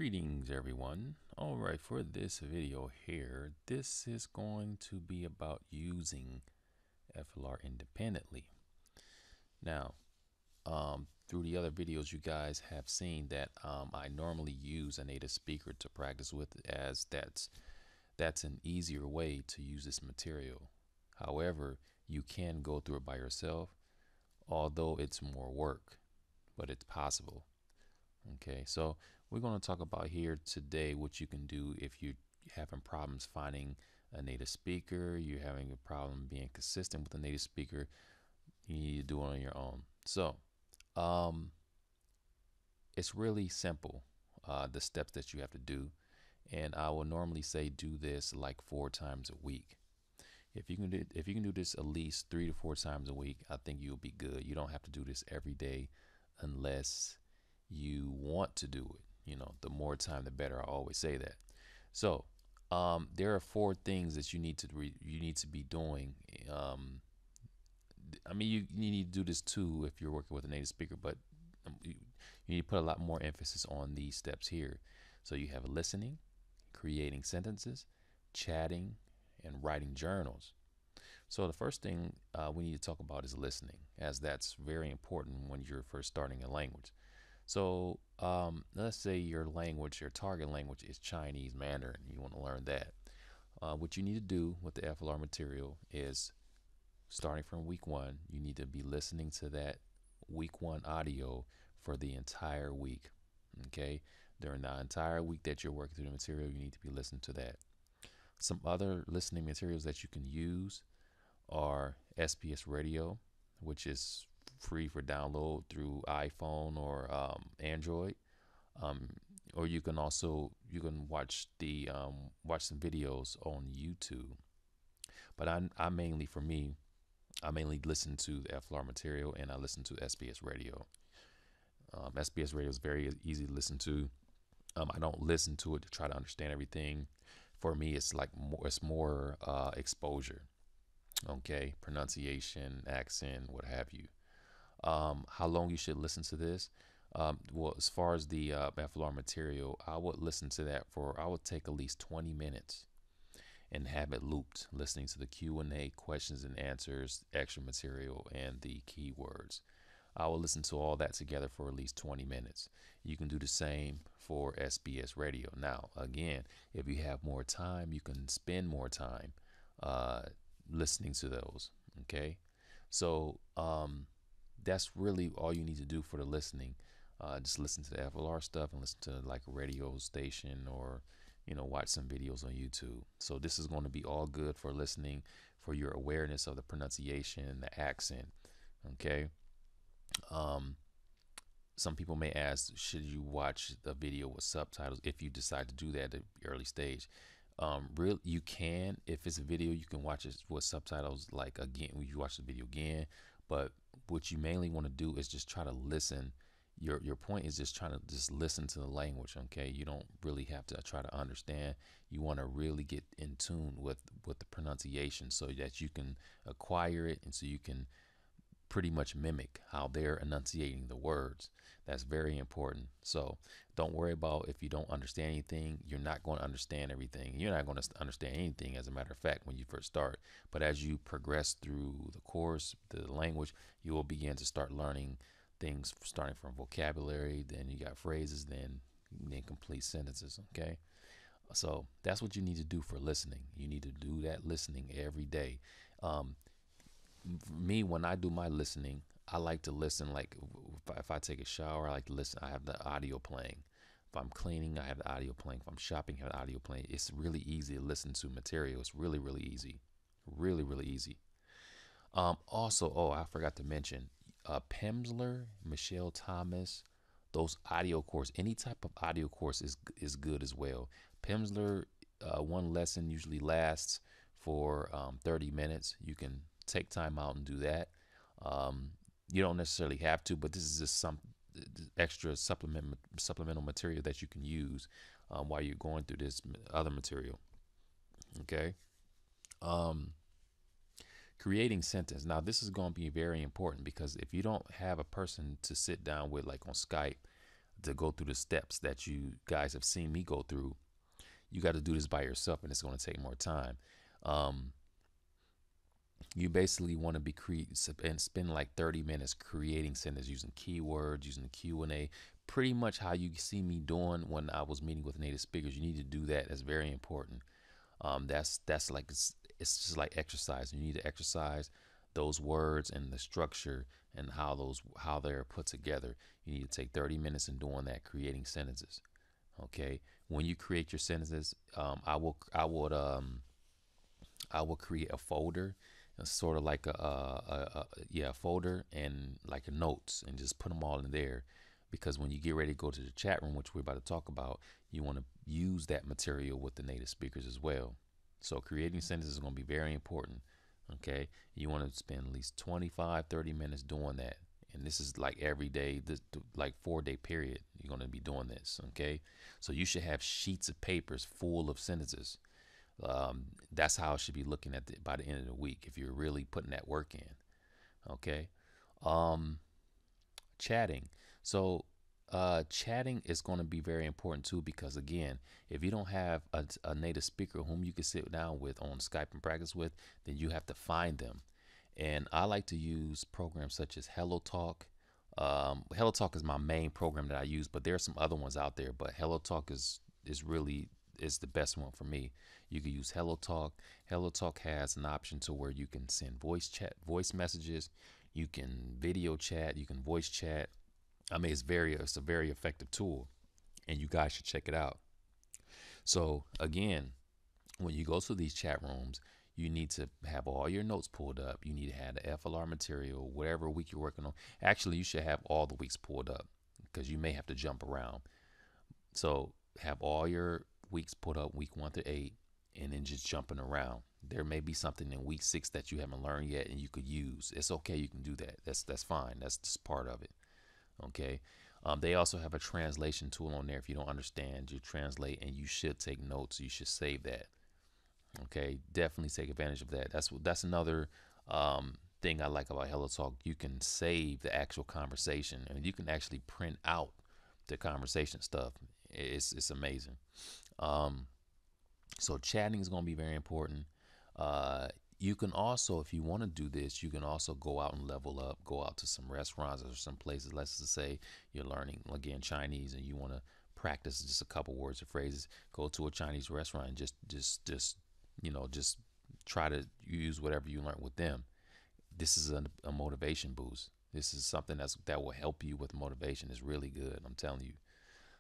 Greetings everyone. Alright, for this video here, this is going to be about using FLR independently. Now, through the other videos you guys have seen that I normally use a native speaker to practice with, as that's an easier way to use this material. However, you can go through it by yourself, although it's more work, but it's possible. Okay, so we're going to talk about here today what you can do if you're having problems finding a native speaker, you're having a problem being consistent with a native speaker, you need to do it on your own. So it's really simple, the steps that you have to do, and I will normally say do this like 4 times a week. If you can do this at least 3 to 4 times a week, I think you'll be good. You don't have to do this every day unless you want to do it. You know, the more time the better. I always say that. So there are 4 things that you need to be doing. I mean, you need to do this too if you're working with a native speaker, but you need to put a lot more emphasis on these steps here. So you have listening, creating sentences, chatting, and writing journals. So the first thing we need to talk about is listening, as that's very important when you're first starting a language. So let's say your language, your target language is Chinese Mandarin. You want to learn that. What you need to do with the FLR material is, starting from week 1, you need to be listening to that week 1 audio for the entire week. Okay, during the entire week that you're working through the material, you need to be listening to that. Some other listening materials that you can use are SBS Radio, which is free for download through iPhone or Android, or you can watch some videos on YouTube. But I mainly listen to the FLR material, and I listen to SBS Radio. SBS Radio is very easy to listen to. I don't listen to it to try to understand everything. For me, it's like more exposure. Okay, pronunciation, accent, what have you. How long you should listen to this? Well, as far as the FLR material, I would listen to that I would take at least 20 minutes and have it looped, listening to the Q&A, questions and answers, extra material, and the keywords. I will listen to all that together for at least 20 minutes. You can do the same for SBS Radio. Now, again, if you have more time, you can spend more time listening to those. Okay, so that's really all you need to do for the listening. Just listen to the FLR stuff and listen to like a radio station, or watch some videos on YouTube. So this is going to be all good for listening, for your awareness of the pronunciation, the accent. Okay. Some people may ask, should you watch the video with subtitles? If you decide to do that at the early stage, you can. If it's a video, you can watch it with subtitles, like again when you watch the video again. But what you mainly want to do is just try to listen. Your point is just trying to listen to the language. Okay, you don't really have to try to understand. You want to really get in tune with the pronunciation, so that you can acquire it, and so you can pretty much mimic how they're enunciating the words. That's very important. So don't worry about if you don't understand anything. You're not going to understand everything. You're not going to understand anything, as a matter of fact, when you first start. But as you progress through the course, the language, you will begin to start learning things, starting from vocabulary, then you got phrases, then complete sentences. Okay, so that's what you need to do for listening. You need to do that listening every day. Me, when I do my listening, I like to listen, like if I take a shower, I like to listen. I have the audio playing. If I'm cleaning, I have the audio playing. If I'm shopping, I have the audio playing. It's really easy to listen to material. It's really, really easy. Really, really easy. Also, I forgot to mention, Pimsleur, Michelle Thomas, those audio course, any type of audio course is good as well. Pimsleur, one lesson usually lasts for 30 minutes. You can take time out and do that. You don't necessarily have to, but this is just some extra supplemental material that you can use while you're going through this other material. Okay. Creating sentence. Now this is going to be very important, because if you don't have a person to sit down with, like on Skype, to go through the steps that you guys have seen me go through. You got to do this by yourself, and it's going to take more time. You basically want to be and spend like 30 minutes creating sentences using keywords, using the Q&A, pretty much how you see me doing when I was meeting with native speakers. You need to do that. That's very important. That's like it's just like exercise. You need to exercise those words and the structure and how they're put together. You need to take 30 minutes in doing that, creating sentences. Okay, when you create your sentences, I will create a folder, sort of like a folder and like a notes, and just put them all in there, because when you get ready to go to the chat room, which we're about to talk about, you want to use that material with the native speakers as well. So creating sentences is going to be very important. Okay, you want to spend at least 25-30 minutes doing that, and this is like every day, this like 4-day period you're going to be doing this. Okay, so you should have sheets of papers full of sentences. That's how I should be looking at it by the end of the week, if you're really putting that work in. Okay. Chatting. So chatting is going to be very important too, because again, if you don't have a native speaker whom you can sit down with on Skype and practice with, then you have to find them. And I like to use programs such as HELLOTALK. HELLOTALK is my main program that I use, but there are some other ones out there, but HELLOTALK is really the best one for me. You can use HELLOTALK. HELLOTALK has an option to where you can send voice messages, you can video chat, you can voice chat. I mean, it's a very effective tool, and you guys should check it out. So again, when you go to these chat rooms, you need to have all your notes pulled up. You need to have the FLR material, whatever week you're working on. Actually, you should have all the weeks pulled up, because you may have to jump around. So have all your weeks put up, week 1 through 8, and then just jumping around. There may be something in week 6 that you haven't learned yet and you could use. It's okay, you can do that. That's fine. That's just part of it. Okay. They also have a translation tool on there. If you don't understand, you translate, and you should take notes. You should save that. Okay, definitely take advantage of that. That's another thing I like about HELLOTALK. You can save the actual conversation, and you can actually print out the conversation stuff. It's amazing. So chatting is going to be very important. You can also, if you want to do this, you can also go out and level up, go out to some restaurants or some places. Let's just say you're learning, again, Chinese, and you want to practice just a couple words or phrases. Go to a Chinese restaurant and just try to use whatever you learned with them. This is a motivation boost. This is something that will help you with motivation. It's really good, I'm telling you.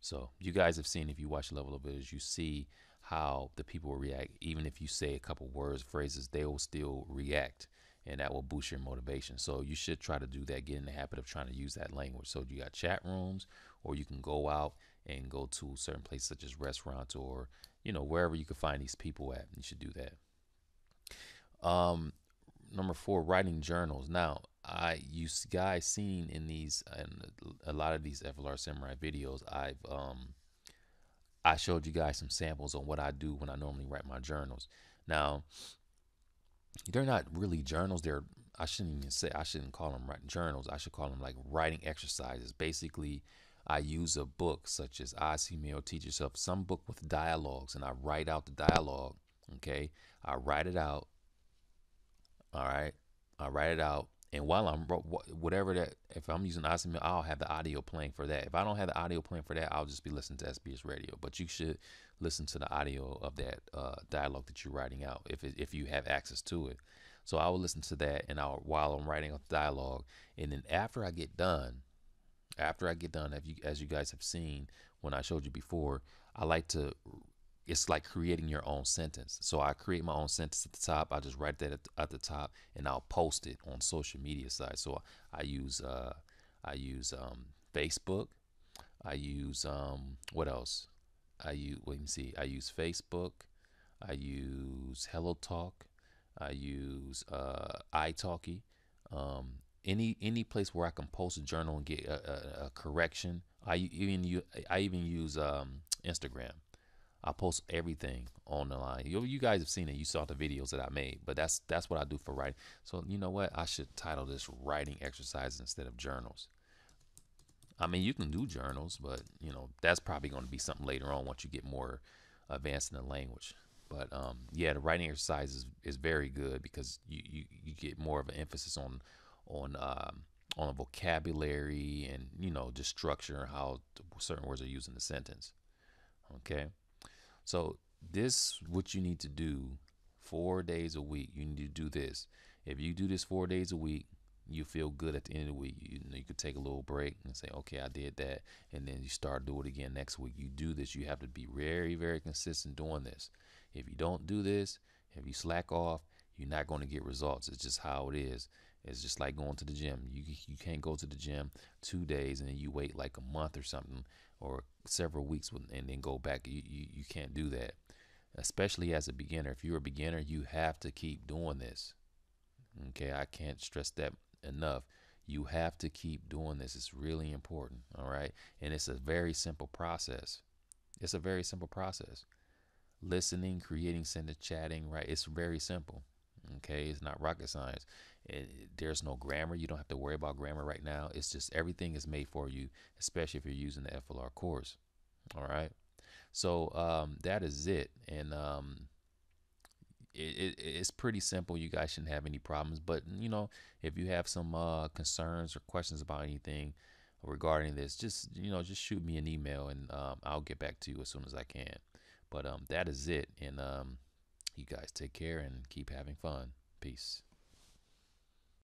So you guys have seen, if you watch Level Up videos, you see how the people will react. Even if you say a couple words, phrases, they will still react, and that will boost your motivation. So you should try to do that. Get in the habit of trying to use that language. So you got chat rooms, or you can go out and go to certain places such as restaurants, or wherever you can find these people at. You should do that. Number 4, writing journals. Now, you guys seen in these, and a lot of these FLR Samurai videos, I showed you guys some samples on what I do when I normally write my journals. Now, they're not really journals. I shouldn't call them writing journals. I should call them like writing exercises. Basically, I use a book such as I See Me or Teach Yourself, some book with dialogues, and I write out the dialogue. Okay, I write it out. All right, I write it out, and while I'm whatever that, if I'm using Osmo, I'll have the audio playing for that. If I don't have the audio playing for that, I'll just be listening to SBS radio. But you should listen to the audio of that dialogue that you're writing out, if you have access to it. So I will listen to that, and while I'm writing out the dialogue, and then after I get done, as you guys have seen when I showed you before, I like to. It's like creating your own sentence. So I create my own sentence at the top. I just write that at the top, and I'll post it on social media sites. So I use Facebook. I use what else? I use I use Facebook. I use HELLOTALK. I use italki. Any place where I can post a journal and get a correction. I even use Instagram. I post everything on the line. You guys have seen it. You saw the videos that I made, but that's what I do for writing. So you know what? I should title this writing exercises instead of journals. I mean, you can do journals, but you know that's probably going to be something later on once you get more advanced in the language. But yeah, the writing exercise is very good because you get more of an emphasis on on a vocabulary and you know just structure and how certain words are used in the sentence. Okay, so this what you need to do 4 days a week. You need to do this. If you do this 4 days a week, you feel good at the end of the week. You could take a little break and say, okay, I did that, and then you start do it again next week. You do this. You have to be very, very consistent doing this. If you don't do this, if you slack off, you're not going to get results. It's just how it is. It's just like going to the gym. You can't go to the gym 2 days and then you wait like a month or something or several weeks and then go back. You can't do that, especially as a beginner. If you're a beginner, you have to keep doing this. Okay, I can't stress that enough. You have to keep doing this. It's really important. All right, and it's a very simple process. It's a very simple process. Listening, creating, sending, chatting, right? It's very simple. Okay, it's not rocket science. There's no grammar. You don't have to worry about grammar right now. It's just everything is made for you, especially if you're using the FLR course. All right, so that is it, and it's pretty simple. You guys shouldn't have any problems. But you know, if you have some concerns or questions about anything regarding this, just just shoot me an email, and I'll get back to you as soon as I can. But that is it, and you guys take care and keep having fun. Peace.